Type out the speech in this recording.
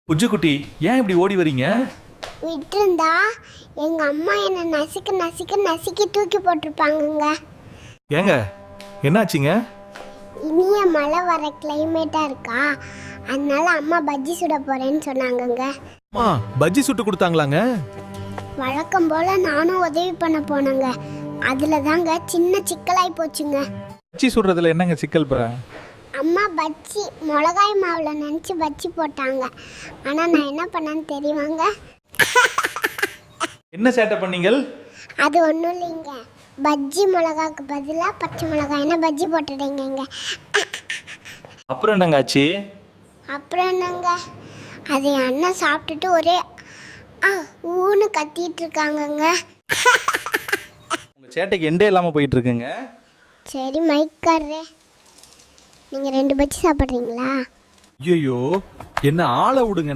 புஜ்ஜுக்குட்டி, ஏன் இப்படி ஓடி வரீங்க? விட்டுருந்தா எங்க அம்மா என்ன நசுக்கு நசுக்கு நசுக்கி தூக்கி போட்டிருப்பாங்கங்க. ஏங்க என்னாச்சுங்க? இனிய மழை வர கிளைமேட்டா இருக்கா, அதனால அம்மா பஜ்ஜி சுட போறேன்னு சொன்னாங்கங்க. அம்மா பஜ்ஜி சுட்டு கொடுத்தாங்களாங்க? வழக்கம் போல நானும் உதவி பண்ண போனேங்க. அதுல தாங்க சின்ன சிக்கலாய் போச்சுங்க. பஜ்ஜி சுடுறதுல என்னங்க சிக்கல் பெற? அம்மா பஜ்ஜி மிளகாய் மாவுல நினச்சி பஜ்ஜி போட்டாங்க. ஆனா நான் என்ன பண்ணேன்னு தெரியுமாங்க? என்ன சேட்டை பண்ணீங்கள்? அது ஒன்றும் இல்லைங்க. பஜ்ஜி மிளகாக்கு பதிலாக பச்சை மிளகாய்னா பஜ்ஜி போட்டுட்டீங்க. அப்புறம் என்னங்க ஆச்சு? அப்புறம் என்னங்க, அது என் அண்ணன் சாப்பிட்டுட்டு ஒரே ஊன்னு கத்திட்டு இருக்காங்கங்க. உங்க சேட்டைக்கு எண்டே இல்லாம போயிட்டு இருக்குங்க. சரி மைக்காரரே, நீங்கள் 2 பஜ்ஜி சாப்பிட்றீங்களா? ஐயோ, என்ன ஆள விடுங்க.